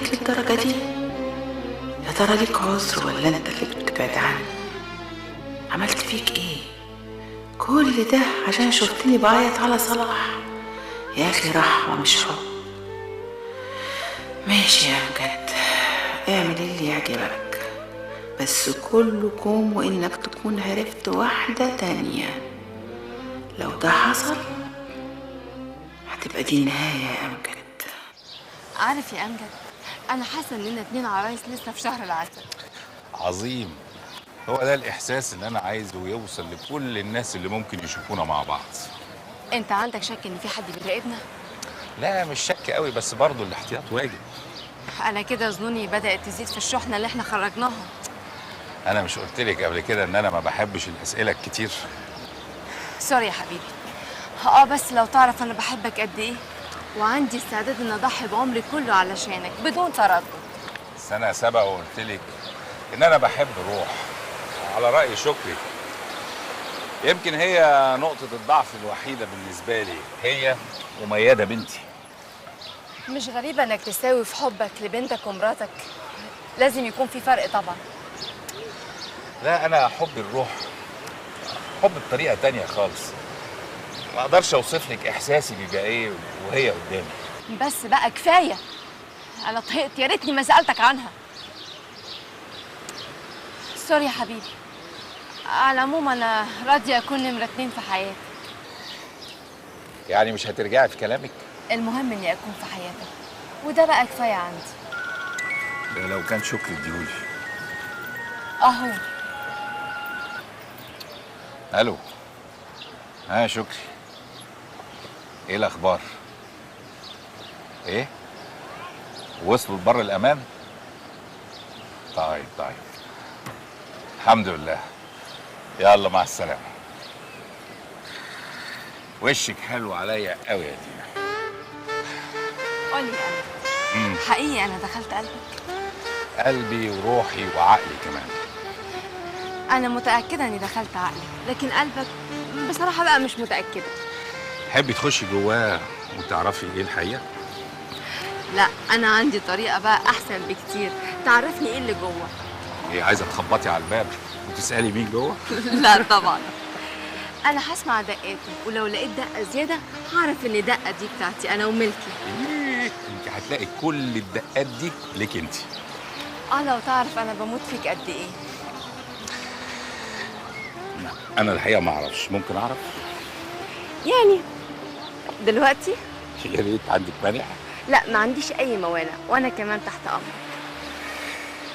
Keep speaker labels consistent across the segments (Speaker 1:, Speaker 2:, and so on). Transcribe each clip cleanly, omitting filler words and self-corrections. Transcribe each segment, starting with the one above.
Speaker 1: عليك للدرجة دي؟ يا ترى ليك عذر ولا انت اللي بتبعد عني؟ عملت فيك ايه؟ كل ده عشان شفتني بعيط على صلاح؟ يا اخي رحمة مش حب. ماشي يا امجد، اعمل اللي يعجبك، بس كله كوم وانك تكون عرفت واحدة تانية. لو ده حصل هتبقى دي النهاية يا امجد.
Speaker 2: عارف يا امجد، انا حاسه اننا 2 عرايس لسه في شهر العسل.
Speaker 3: عظيم. هو ده الاحساس اللي انا عايزه يوصل لكل الناس اللي ممكن يشوفونا مع بعض.
Speaker 2: انت عندك شك ان في حد بيراقبنا؟
Speaker 3: لا مش شك قوي، بس برضه الاحتياط واجب.
Speaker 2: انا كده ظنوني بدات تزيد في الشحنه اللي احنا خرجناها.
Speaker 3: انا مش قلت لك قبل كده ان انا ما بحبش الاسئله الكتير؟
Speaker 2: سوري يا حبيبي. بس لو تعرف انا بحبك قد ايه، وعندي استعداد ان اضحي بعمري كله علشانك بدون تردد.
Speaker 3: بس انا سبق وقلت لك ان انا بحب روح، على راي شكري. يمكن هي نقطه الضعف الوحيده بالنسبه لي، هي وميادة بنتي.
Speaker 2: مش غريبه انك تساوي في حبك لبنتك ومراتك، لازم يكون في فرق طبعا.
Speaker 3: لا انا حب الروح حب بطريقه تانية خالص، ما اقدرش اوصف لك احساسي بيبقى ايه وهي قدامي.
Speaker 2: بس بقى كفايه، انا طهقت، يا ريتني ما سالتك عنها. سوري يا حبيبي. على العموم انا راضيه اكون نمره 2 في حياتك.
Speaker 3: يعني مش هترجعي في كلامك؟
Speaker 2: المهم اني اكون في حياتك، وده بقى كفايه عندي.
Speaker 3: ده لو كان شكري اديهولي.
Speaker 2: اهو.
Speaker 3: الو. ها شكري، ايه الاخبار؟ ايه؟ وصلوا لبر الامان؟ طيب الحمد لله. يلا مع السلامه. وشك حلو عليا قوي يا دينا.
Speaker 2: قولي انا حقيقي انا دخلت قلبك؟
Speaker 3: قلبي وروحي وعقلي كمان.
Speaker 2: انا متاكده اني دخلت عقلك، لكن قلبك بصراحه بقى مش متاكده.
Speaker 3: تحبي تخشي جواه وتعرفي ايه الحقيقه؟
Speaker 2: لا انا عندي طريقه بقى احسن بكتير تعرفني ايه اللي جوه.
Speaker 3: ايه، عايزه تخبطي على الباب وتسالي مين جوه؟
Speaker 2: لا طبعا، انا هسمع دقاته، ولو لقيت دقه زياده هعرف ان الدقه دي بتاعتي انا وملكي.
Speaker 3: ايه، انت هتلاقي كل الدقات دي ليك انت.
Speaker 2: لو تعرف انا بموت فيك قد ايه.
Speaker 3: انا الحقيقه ما اعرفش، ممكن اعرف؟
Speaker 2: يعني دلوقتي؟
Speaker 3: يا ريت. عندك مانع؟
Speaker 2: لا ما عنديش اي موانع، وانا كمان تحت امرك.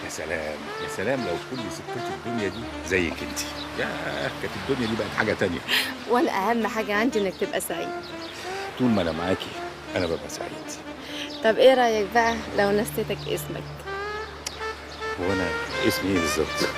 Speaker 3: يا سلام يا سلام، لو كل ستات الدنيا دي زيك انت، يا كانت الدنيا دي بقت حاجه تانية.
Speaker 2: وانا اهم حاجه عندي انك تبقى سعيد.
Speaker 3: طول ما انا معاكي انا ببقى سعيد.
Speaker 2: طب ايه رايك بقى لو نسيتك اسمك؟
Speaker 3: وانا اسمي ايه بالظبط؟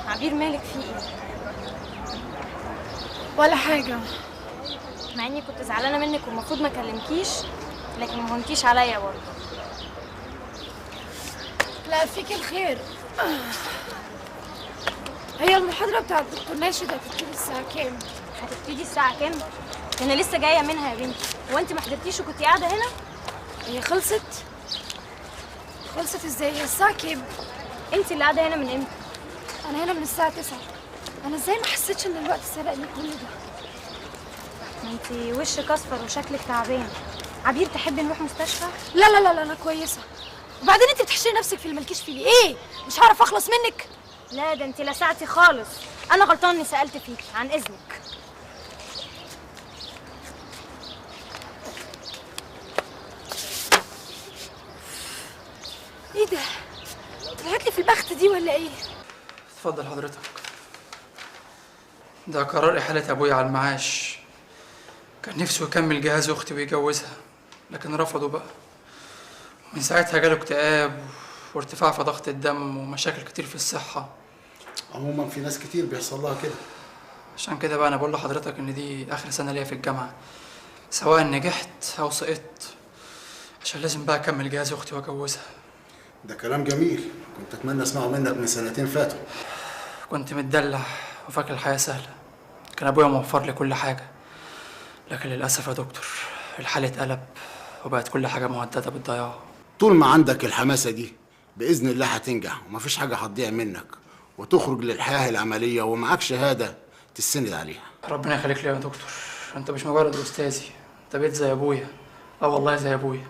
Speaker 4: عبير مالك في ايه؟
Speaker 5: ولا حاجة،
Speaker 4: مع اني كنت زعلانه منك والمفروض ما اكلمكيش، لكن ما هونكيش عليا برضه.
Speaker 5: لا فيك الخير. هي المحاضرة بتاعت الدكتور ناشد هتبتدي الساعة كام؟
Speaker 4: هتبتدي الساعه كام؟ ده انا لسه جايه منها يا بنتي. هو انت ما حضرتيش وكنتي قاعده هنا؟
Speaker 5: هي خلصت ازاي؟ هي الساعة كام؟
Speaker 4: انت اللي قاعده هنا من امتى؟
Speaker 5: أنا هنا من الساعة 9. أنا ازاي ما حسيتش إن الوقت سرقني كل ده؟
Speaker 4: ما انت وشك اصفر وشكلك تعبان. عبير تحبي نروح مستشفى؟
Speaker 5: لا لا لا لا انا كويسه. وبعدين انت بتحشري نفسك في اللي مالكيش فيه ليه؟ ايه مش هعرف اخلص منك؟
Speaker 4: لا ده انت لسعتي خالص. انا غلطان اني سالت فيكي، عن اذنك.
Speaker 5: ايه ده؟ طلعت لي في البخت دي ولا ايه؟
Speaker 6: اتفضل حضرتك. ده قرار إحالة أبويا على المعاش. كان نفسه يكمل جهاز أختي ويجوزها، لكن رفضوا بقى. من ساعتها جاله اكتئاب وارتفاع في ضغط الدم ومشاكل كتير في الصحة.
Speaker 7: عموما في ناس كتير بيحصل لها كده.
Speaker 6: عشان كده بقى أنا بقول لحضرتك إن دي آخر سنة ليا في الجامعة، سواء نجحت أو سقطت، عشان لازم بقى أكمل جهاز أختي وأجوزها.
Speaker 7: ده كلام جميل، كنت أتمنى أسمعه منك من سنتين فاتوا.
Speaker 6: كنت متدلع وفاكر الحياة سهلة، كان أبويا موفر لي كل حاجة، لكن للأسف يا دكتور الحال اتقلب وبقت كل حاجة مهددة بالضياع.
Speaker 7: طول ما عندك الحماسة دي بإذن الله هتنجح ومفيش حاجة هتضيع منك وتخرج للحياة العملية ومعاك شهادة تستند عليها.
Speaker 6: ربنا يخليك لي يا دكتور، أنت مش مجرد أستاذي، أنت بقيت زي أبويا. والله زي أبويا.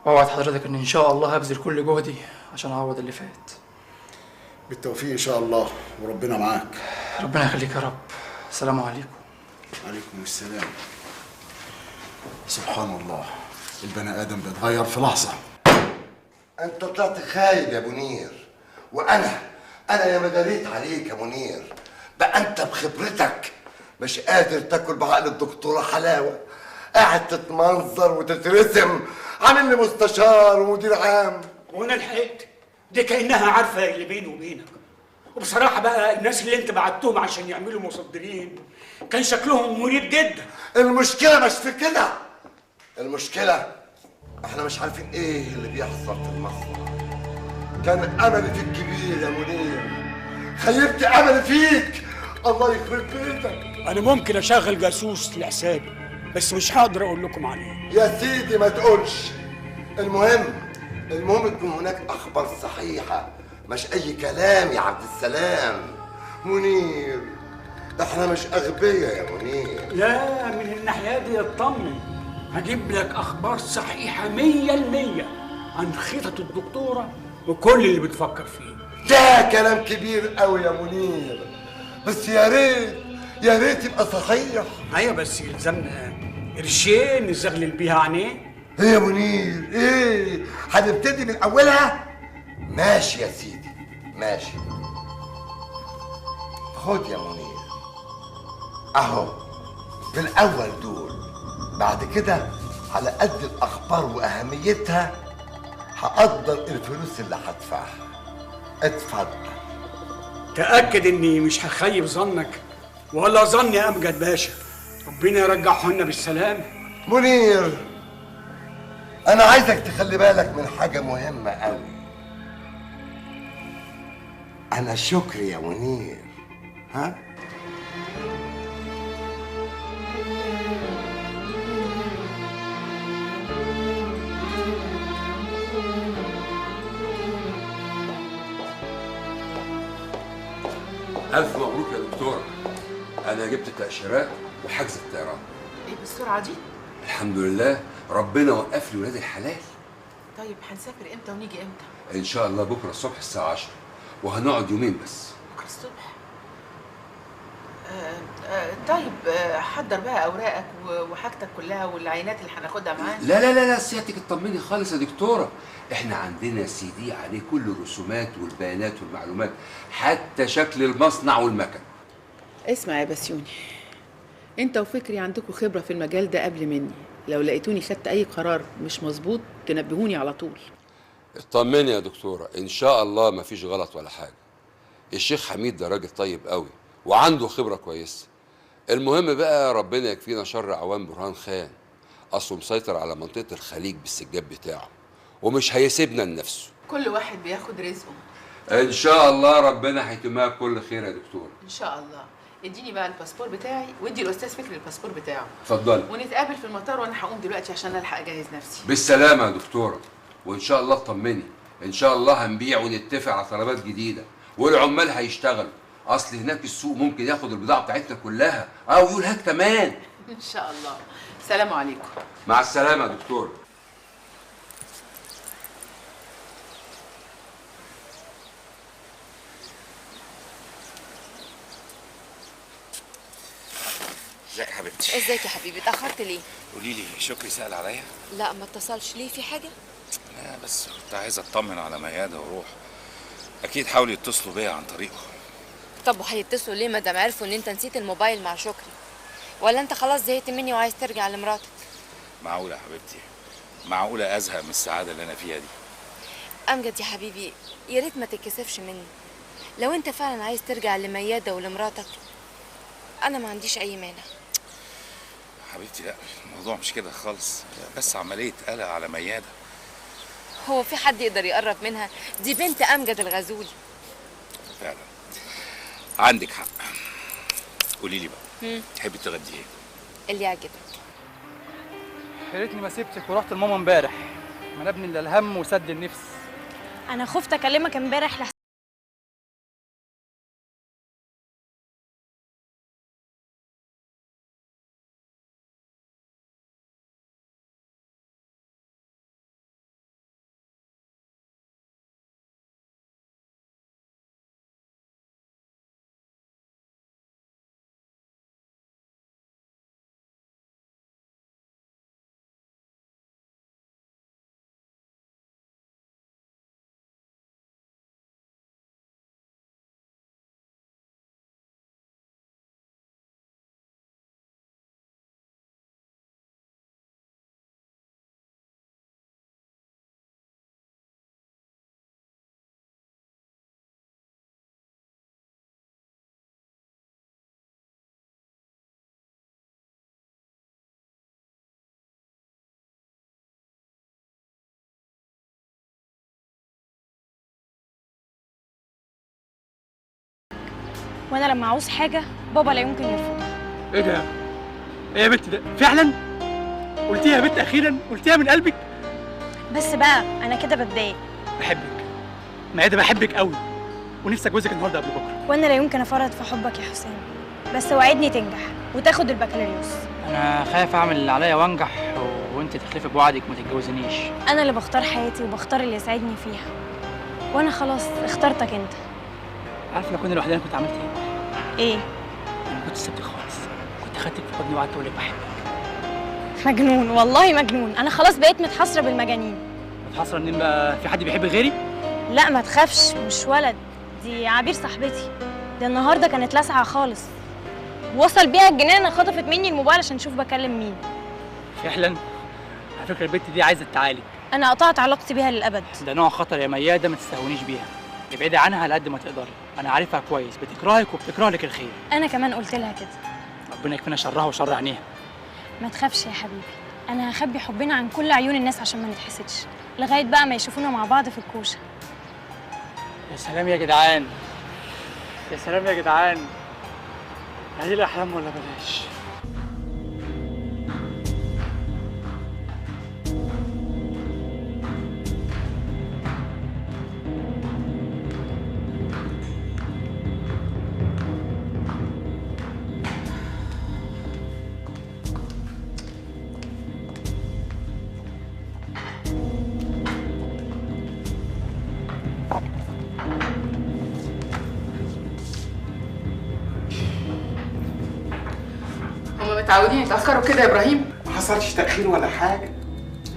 Speaker 6: وأوعد حضرتك إن شاء الله هبذل كل جهدي عشان أعوض اللي فات.
Speaker 7: بالتوفيق إن شاء الله وربنا معاك.
Speaker 6: ربنا يخليك يا رب. السلام عليكم.
Speaker 7: عليكم السلام. سبحان الله، البني آدم بيتغير في لحظة.
Speaker 8: انت طلعت خايب يا منير، وانا يا ما داريت عليك يا منير. بقى انت بخبرتك مش قادر تاكل بعقل الدكتوره حلاوه، قاعد تتمنظر وتترسم عامل لي مستشار ومدير عام.
Speaker 9: وانا لحقت دي كانها عارفه اللي بيني وبينك. وبصراحه بقى الناس اللي انت بعتهم عشان يعملوا مصدرين كان شكلهم مريب جدا.
Speaker 8: المشكله مش في كده، المشكله احنا مش عارفين ايه اللي بيحصل في المصنع. كان املي فيك كبير يا منير، خيبت املي فيك. الله يخرب بيتك.
Speaker 9: انا ممكن اشغل جاسوس لحسابي بس مش هقدر اقول لكم عليه.
Speaker 8: يا سيدي ما تقولش. المهم تكون هناك اخبار صحيحه، مش اي كلام يا عبد السلام. منير احنا مش اغبياء يا منير.
Speaker 9: لا من الناحيه دي اطمن، هجيب لك اخبار صحيحه 100% عن خطط الدكتوره وكل اللي بتفكر فيه.
Speaker 8: ده كلام كبير قوي يا منير، بس يا ريت يبقى صحيح.
Speaker 9: ايوه بس يلزمنا قرشين نزغلل بيها عينيه.
Speaker 8: ايه يا منير ايه؟ هنبتدي من اولها؟ ماشي يا سيدي ماشي. خد يا منير اهو في الاول دول، بعد كده على قد الاخبار واهميتها هقدر الفلوس اللي هدفعها. اتفضل.
Speaker 9: تاكد اني مش هخيب ظنك ولا ظن يا امجد باشا. ربنا يرجعهن بالسلامه.
Speaker 8: منير انا عايزك تخلي بالك من حاجه مهمه قوي. انا شكري يا منير. ها
Speaker 10: ألف مبروك يا دكتورة، أنا جبت التأشيرات وحجز الطيران.
Speaker 1: ايه بالسرعه دي؟
Speaker 10: الحمد لله ربنا وقف لي ولاد الحلال.
Speaker 1: طيب هنسافر امتى ونيجي امتى؟
Speaker 10: إن شاء الله بكرة الصبح الساعة 10 وهنقعد يومين بس.
Speaker 1: بكره الصبح. طيب حضر بقى اوراقك وحاجتك كلها والعينات اللي هناخدها معانا.
Speaker 10: لا لا لا لا سيادتك اطمني خالص يا دكتورة، احنا عندنا سي دي عليه كل الرسومات والبيانات والمعلومات، حتى شكل المصنع والمكن.
Speaker 1: اسمع يا بسيوني، انت وفكري عندكم خبره في المجال ده قبل مني، لو لقيتوني خدت اي قرار مش مظبوط تنبهوني على طول.
Speaker 10: اطمني يا دكتورة، ان شاء الله مفيش غلط ولا حاجة. الشيخ حميد ده راجل طيب قوي وعنده خبرة كويسة. المهم بقى ربنا يكفينا شر عوام برهان خان، اصله مسيطر على منطقة الخليج بالسجاد بتاعه ومش هيسيبنا لنفسه.
Speaker 1: كل واحد بياخد رزقه.
Speaker 10: ان شاء الله ربنا هيتمها بكل خير يا دكتور.
Speaker 1: ان شاء الله. اديني بقى الباسبور بتاعي وادي الاستاذ فكري الباسبور بتاعه.
Speaker 10: اتفضلي.
Speaker 1: ونتقابل في المطار وانا هقوم دلوقتي عشان الحق اجهز نفسي.
Speaker 10: بالسلامة يا دكتورة، وان شاء الله اطمني، ان شاء الله هنبيع ونتفق على طلبات جديدة والعمال هيشتغلوا. اصل هناك السوق ممكن ياخد البضاعة بتاعتنا كلها او يقول هات كمان.
Speaker 1: ان شاء الله. السلام عليكم.
Speaker 10: مع السلامه يا دكتور.
Speaker 3: ازيك يا حبيبتي؟
Speaker 2: ازيك يا حبيبي؟ اتاخرت ليه؟
Speaker 3: قولي لي، شكري سأل عليا؟
Speaker 2: لا ما اتصلش. ليه؟ في حاجه؟
Speaker 3: لا بس كنت عايز اطمن على ميادة وروح. اكيد حاولوا يتصلوا بيا عن طريقه.
Speaker 2: طب وهيتصلوا ليه ما دام عرفوا ان انت نسيت الموبايل مع شكري؟ ولا انت خلاص زهقت مني وعايز ترجع لمراتك؟
Speaker 3: معقولة يا حبيبتي؟ معقولة ازهق من السعادة اللي انا فيها دي؟
Speaker 2: امجد يا حبيبي، يا ريت ما تتكسفش مني. لو انت فعلا عايز ترجع لميادة ولمراتك انا ما عنديش اي مانع.
Speaker 3: حبيبتي لا، الموضوع مش كده خالص، بس عملية قلق على ميادة.
Speaker 2: هو في حد يقدر يقرب منها؟ دي بنت امجد الغزولي.
Speaker 3: فعلا عندك حق. قولي لي بقى، تحبي تغدي ايه؟
Speaker 2: اللي يعجبك.
Speaker 6: يا ريتني ما سبتك ورحت لماما امبارح، ما انا ابني الا الهم وسد النفس.
Speaker 4: انا خفت اكلمك امبارح لحسن وانا لما عاوز حاجه بابا لا يمكن يرفضها.
Speaker 9: ايه ده؟ ايه يا بنت ده؟ فعلا؟ قلتيها يا بنت اخيرا؟ قلتيها من قلبك؟
Speaker 4: بس بقى انا كده بتضايق.
Speaker 9: بحبك ميادة، بحبك قوي، ونفسي اتجوزك النهارده قبل بكره.
Speaker 4: وانا لا يمكن افرط في حبك يا حسام، بس وعدني تنجح وتاخد البكالوريوس.
Speaker 6: انا خايف اعمل اللي عليا وانجح وانت تخلفي بوعدك ما تتجوزنيش.
Speaker 4: انا اللي بختار حياتي وبختار اللي يسعدني فيها، وانا خلاص اخترتك انت.
Speaker 6: عارف لو كنا لوحدنا كنت عملت ايه؟
Speaker 4: ايه؟
Speaker 6: انا كنت سبتك خالص، كنت خدتك في حضني وقعدت اقول لك بحبك.
Speaker 4: مجنون والله مجنون، انا خلاص بقيت متحسره بالمجانين.
Speaker 6: متحسره ان بقى في حد بيحب غيري؟
Speaker 4: لا ما تخافش، مش ولد، دي عبير صاحبتي. ده النهارده كانت لاسعه خالص، وصل بيها الجنان، خطفت مني الموبايل عشان اشوف بكلم مين.
Speaker 6: فعلا؟ على فكره البنت دي عايزه تتعالج.
Speaker 4: انا قطعت علاقتي بيها للابد.
Speaker 6: ده نوع خطر يا ميادة، ما تستهونيش بيها، ابعدي عنها على قد ما تقدري، انا عارفها كويس، بتكرهك وبتكره لك الخير.
Speaker 4: انا كمان قلت لها كده.
Speaker 6: ربنا يكفينا شرها وشر عينيها.
Speaker 4: ما تخافش يا حبيبي، انا هخبي حبنا عن كل عيون الناس عشان ما نتحسدش، لغايه بقى ما يشوفونا مع بعض في الكوشه.
Speaker 6: يا سلام يا جدعان، يا سلام يا جدعان، هذه الاحلام ولا بلاش.
Speaker 1: هما متعودين يتأخروا كده يا إبراهيم؟
Speaker 11: ما حصلش تأخير ولا حاجة.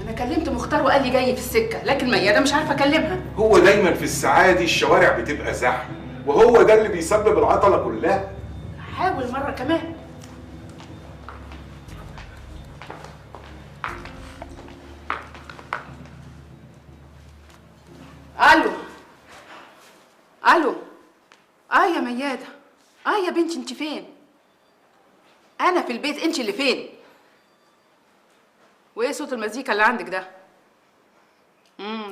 Speaker 1: أنا كلمت مختار وقال لي جاي في السكة، لكن ميادة مش عارفة أكلمها.
Speaker 11: هو دايما في الساعة دي الشوارع بتبقى زحمة، وهو ده اللي بيسبب العطلة كلها.
Speaker 1: حاول مرة كمان. ألو ألو. يا ميادة. يا بنتي أنت فين؟ أنا في البيت، أنت اللي فين؟ وإيه صوت المزيكا اللي عندك ده؟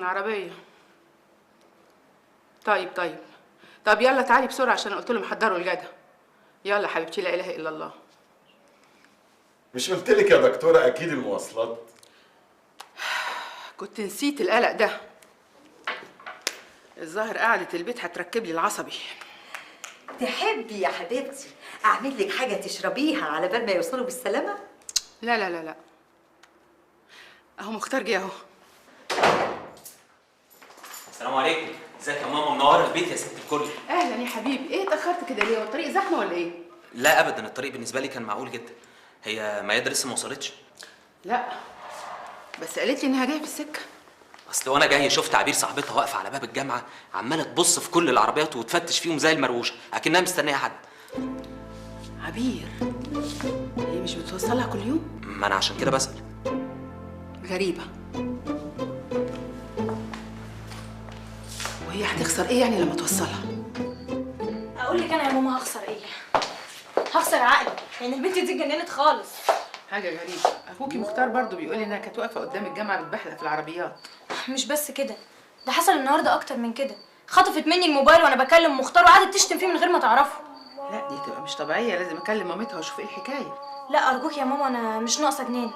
Speaker 1: عربية. طيب طب يلا تعالي بسرعة عشان قلت لهم حضروا الغدا. يلا حبيبتي، لا إله إلا الله.
Speaker 11: مش قلت لك يا دكتورة أكيد المواصلات؟
Speaker 1: كنت نسيت القلق ده. الظاهر قعدة البيت هتركب لي العصبي.
Speaker 12: تحبي يا حبيبتي اعمل لك حاجه تشربيها على بال ما يوصلوا بالسلامه؟
Speaker 1: لا لا لا لا، اهو مختار جه اهو.
Speaker 13: السلام عليكم. ازيك يا ماما؟ منوره البيت يا ست الكل.
Speaker 1: اهلا يا حبيبي. ايه اتاخرت كده ليه؟ والطريق زحمه ولا ايه؟
Speaker 13: لا ابدا، الطريق بالنسبه لي كان معقول جدا. هي ميادة لسه ما وصلتش؟
Speaker 1: لا بس قالت لي انها جايه في السكه.
Speaker 13: اصل وانا جاي شفت عبير صاحبتها واقفه على باب الجامعه عماله تبص في كل العربيات وتفتش فيهم زي المروشه اكنها مستنيه حد.
Speaker 1: عبير هي مش بتوصلها كل يوم؟
Speaker 13: ما انا عشان كده بسال.
Speaker 1: غريبه. وهي هتخسر ايه يعني لما توصلها؟
Speaker 4: اقول لك انا يا ماما هخسر ايه؟ هخسر عقلي، يعني البنت دي اتجننت خالص.
Speaker 1: حاجه غريبه. اخوكي مختار برضو بيقول لي انها كانت واقفه قدام الجامعه بتبحلق في العربيات.
Speaker 4: مش بس كده، ده حصل النهارده اكتر من كده. خطفت مني الموبايل وانا بكلم مختار وقعدت تشتم فيه من غير ما تعرفه.
Speaker 1: لا دي تبقى مش طبيعيه، لازم اكلم مامتها واشوف ايه الحكايه.
Speaker 4: لا ارجوك يا ماما، انا مش ناقصه جنان.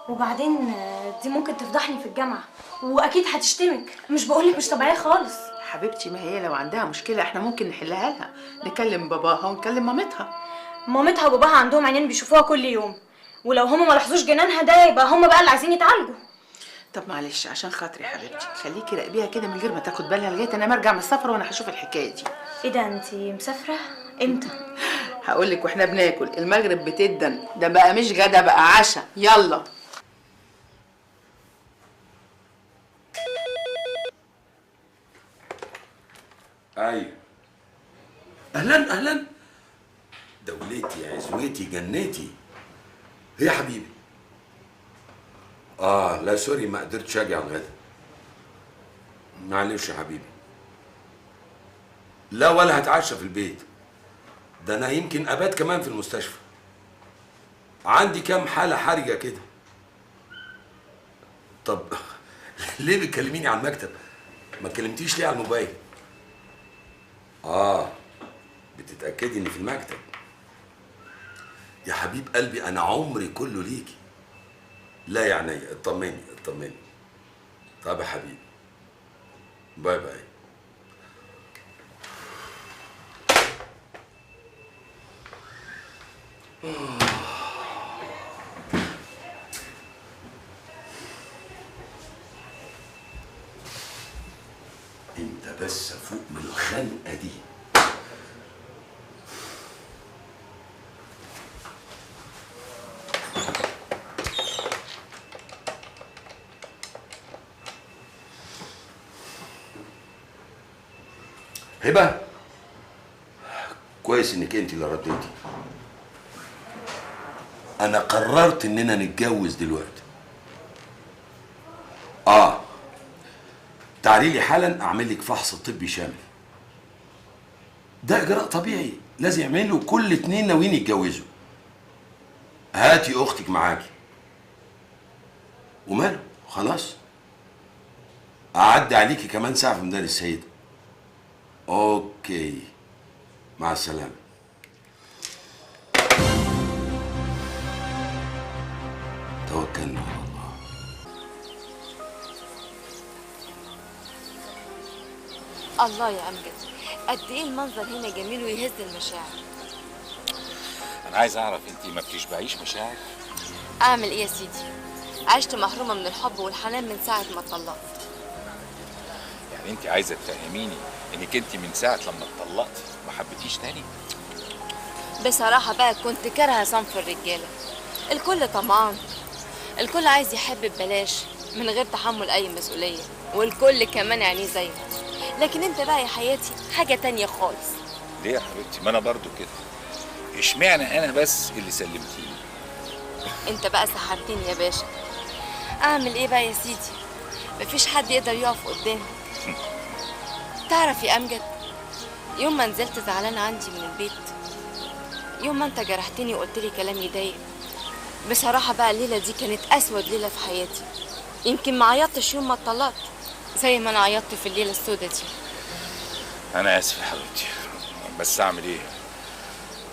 Speaker 4: وبعدين دي ممكن تفضحني في الجامعه واكيد هتشتمك. مش بقولك مش طبيعيه خالص.
Speaker 1: حبيبتي ما هي لو عندها مشكله احنا ممكن نحلها لها، نكلم باباها ونكلم مامتها.
Speaker 4: مامتها وباباها عندهم عينين بيشوفوها كل يوم، ولو هما ما لاحظوش جنانها ده يبقى هما بقى اللي عايزين يتعالجوا.
Speaker 1: طب معلش عشان خاطري يا حبيبتي خليكي راقبيها كده من غير ما تاخد بالها لغايه انا ما ارجع من السفر وانا هشوف الحكايه دي.
Speaker 4: ايه ده انتي مسافره امتى؟
Speaker 1: هقول لك واحنا بناكل المغرب بتدن، ده بقى مش غدا بقى عشاء. يلا.
Speaker 14: ايوه اهلا اهلا. دولتي عزوتي جنتي. ايه يا حبيبي؟ لا سوري ما قدرتش اجي على الغدا. معلش يا حبيبي. لا ولا هتعشى في البيت، ده انا يمكن ابات كمان في المستشفى. عندي كام حاله حرجه كده. طب ليه بتكلميني على المكتب؟ ما كلمتيش ليه على الموبايل؟ بتتأكدي اني في المكتب. يا حبيب قلبي انا عمري كله ليكي. لا يا عينيا اطمني اطمني. طب يا حبيبي باي باي. انت بس فوق من الخنقه دي. هبه كويس انك انت اللي رديتي. انا قررت اننا نتجوز دلوقتي. تعالي لي حالا اعمل لك فحص طبي شامل. ده اجراء طبيعي لازم يعمله كل اتنين ناويين يتجوزوا. هاتي اختك معاكي. وماله خلاص. اعدي عليكي كمان ساعه في ميدان السيده. اوكي مع السلامه. توكلنا على الله.
Speaker 2: الله يا امجد، قد ايه المنظر هنا جميل ويهز المشاعر.
Speaker 3: انا عايز اعرف انت ما بتشبعيش مشاعر؟
Speaker 2: اعمل ايه يا سيدي؟ عشت محرومه من الحب والحنان من ساعه ما اتطلقت.
Speaker 3: يعني انت عايزه تفهميني انك انت من ساعه لما اتطلقتي ما حبيتيش تاني؟
Speaker 2: بصراحه بقى كنت كارهه صنف الرجاله. الكل طمعان، الكل عايز يحب ببلاش من غير تحمل اي مسؤوليه، والكل كمان يعني زيه. لكن انت بقى يا حياتي حاجه تانية خالص.
Speaker 3: ليه يا حبيبتي؟ ما انا برضو كده. اشمعنى انا بس اللي سلمتيني؟
Speaker 2: انت بقى سحرتني يا باشا. اعمل ايه بقى يا سيدي؟ مفيش حد يقدر يقف قدامي. تعرف يا امجد، يوم ما نزلت زعلانه عندي من البيت، يوم ما انت جرحتني وقلت لي كلام يضايق، بصراحه بقى الليله دي كانت اسود ليله في حياتي. يمكن ما عيطتش يوم ما اتطلقت زي ما انا عيطت في الليله السوداء دي.
Speaker 3: انا اسف يا حبيبتي، بس اعمل ايه؟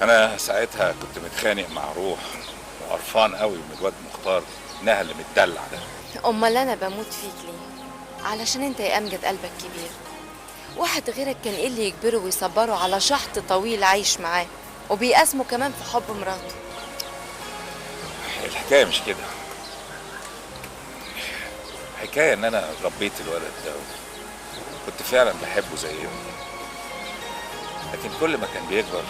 Speaker 3: انا ساعتها كنت متخانق مع روح وقرفان قوي من الواد مختار انها اللي متدلع ده.
Speaker 2: امال انا بموت فيك ليه؟ علشان انت يا امجد قلبك كبير. واحد غيرك كان ايه اللي يجبره ويصبره على شحط طويل عايش معاه وبيقاسمه كمان في حب مراته.
Speaker 3: الحكايه مش كده. حكايه ان انا ربيت الولد ده، كنت فعلا بحبه زي ابني، لكن كل ما كان بيكبر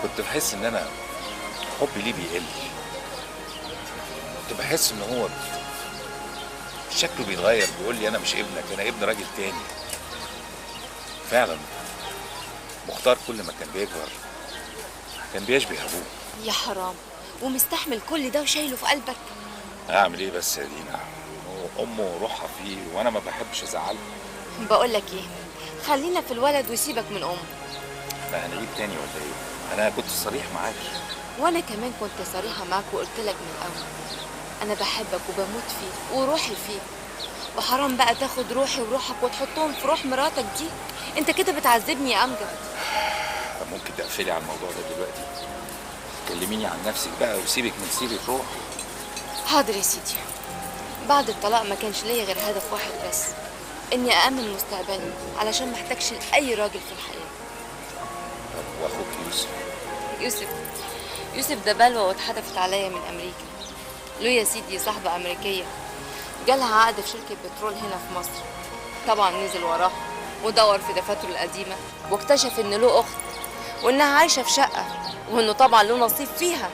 Speaker 3: كنت بحس ان انا حبي ليه بيقل. كنت بحس ان هو شكله بيتغير، بيقول لي انا مش ابنك، انا ابن راجل تاني. فعلا مختار كل ما كان بيكبر كان بيشبه ابوه.
Speaker 2: يا حرام، ومستحمل كل ده وشايله في قلبك؟
Speaker 3: اعمل ايه بس يا دينا، امه روحها فيه وانا ما بحبش ازعله.
Speaker 2: بقول لك ايه، خلينا في الولد وسيبك من امه.
Speaker 3: لا هنعيد تاني ولا ايه؟ انا كنت صريح معاك.
Speaker 2: وانا كمان كنت صريحه معاك وقلت لك من الاول انا بحبك وبموت فيك وروحي فيك، وحرام بقى تاخد روحي وروحك وتحطهم في روح مراتك دي. انت كده بتعذبني يا امجد.
Speaker 3: ممكن تقفلي على الموضوع ده دلوقتي؟ كلميني عن نفسك بقى وسيبك من سيرة روح.
Speaker 2: حاضر يا سيدي. بعد الطلاق ما كانش ليا غير هدف واحد بس، اني أأمن مستقبلي علشان محتاجش لأي راجل في الحياة.
Speaker 3: طب واخوك
Speaker 2: يوسف ده بلوى واتحدفت عليا من أمريكا. له يا سيدي صاحبة أمريكية جالها عقد في شركة بترول هنا في مصر. طبعا نزل وراها ودور في دفاتره القديمة واكتشف إن له أخت وإنها عايشة في شقة وإنه طبعا له نصيب فيها.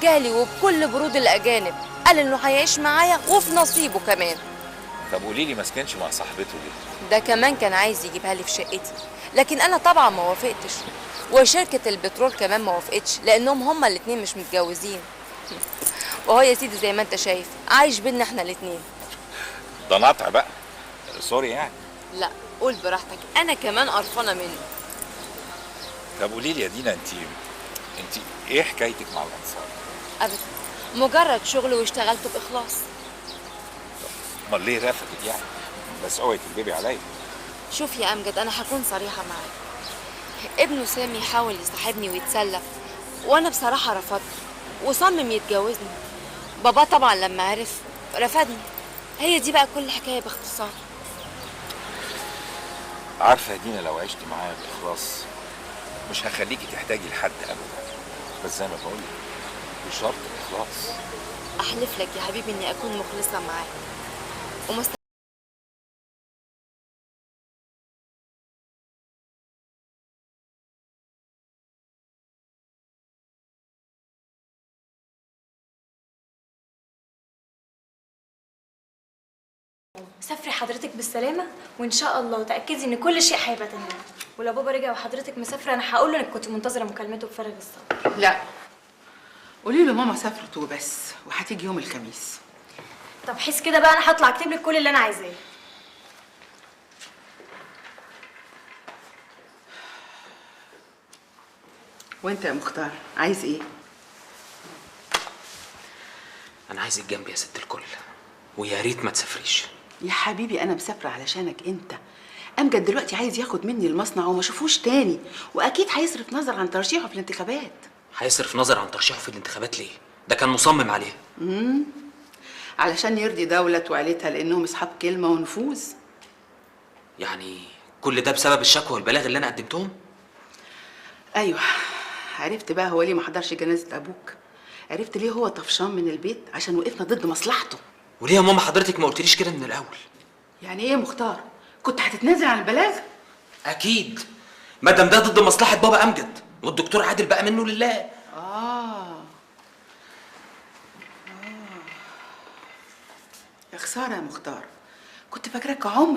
Speaker 2: جالي وبكل برود الأجانب قال إنه هيعيش معايا وفي نصيبه كمان.
Speaker 3: طب قولي لي ما سكنش مع صاحبته ليه؟
Speaker 2: ده كمان كان عايز يجيبها لي في شقتي، لكن أنا طبعا ما وافقتش، وشركة البترول كمان ما وافقتش لأنهم هما الاتنين مش متجوزين. وهو يا سيدي زي ما انت شايف عايش بينا احنا الاتنين.
Speaker 3: ده نطع بقى، سوري يعني.
Speaker 2: لا قول براحتك، انا كمان قرفانه منه.
Speaker 3: طب قولي لي يا دينا، انت ايه حكايتك مع الانصار؟
Speaker 2: ابدا، مجرد شغل واشتغلته باخلاص.
Speaker 3: امال ليه رفضت يعني؟ بس اوعي تكدبي عليا.
Speaker 2: شوف يا امجد، انا هكون صريحه معاك. ابنه سامي حاول يصاحبني ويتسلى وانا بصراحه رفضت وصمم يتجوزني. بابا طبعا لما عرف رفضني. هي دي بقى كل الحكايه باختصار.
Speaker 3: عارفه يا دينا، لو عشتي معايا باخلاص مش هخليكي تحتاجي لحد ابدا، بس زي ما بقول لك بشرط الاخلاص.
Speaker 2: احلف لك يا حبيبي اني اكون مخلصه معاك
Speaker 4: سافري حضرتك بالسلامة وإن شاء الله وتأكدي إن كل شيء هيبقى تمام. ولو بابا رجع وحضرتك مسافرة أنا هقول له إنك كنت منتظرة مكالمته بفارغ الصبر.
Speaker 1: لا، قولي له ماما سافرت وبس وهتيجي يوم الخميس.
Speaker 4: طب حس كده بقى، أنا هطلع أكتب لك كل اللي أنا عايزاه.
Speaker 1: وأنت يا مختار عايز إيه؟
Speaker 13: انا عايزك جنبي يا ست الكل، ويا ريت ما تسافريش.
Speaker 1: يا حبيبي أنا مسافرة علشانك أنت. أمجد دلوقتي عايز ياخد مني المصنع وما شافوش تاني، وأكيد هيصرف نظر عن ترشيحه في الانتخابات.
Speaker 13: هيصرف نظر عن ترشيحه في الانتخابات ليه؟ ده كان مصمم عليها.
Speaker 1: علشان يرضي دولة وعيلتها لأنهم أصحاب كلمة ونفوذ.
Speaker 13: يعني كل ده بسبب الشكوى والبلاغ اللي أنا قدمتهم؟
Speaker 1: أيوه، عرفت بقى هو ليه ما حضرش جنازة أبوك. عرفت ليه هو طفشان من البيت، عشان وقفنا ضد مصلحته.
Speaker 13: وليه يا ماما حضرتك ما قلتليش كده من الأول؟
Speaker 1: يعني إيه يا مختار؟ كنت هتتنازل عن البلاغ؟
Speaker 13: أكيد، ما دام ده ضد مصلحة بابا أمجد والدكتور عادل بقى منه لله.
Speaker 1: يا خسارة يا مختار، كنت فاكراك عمرك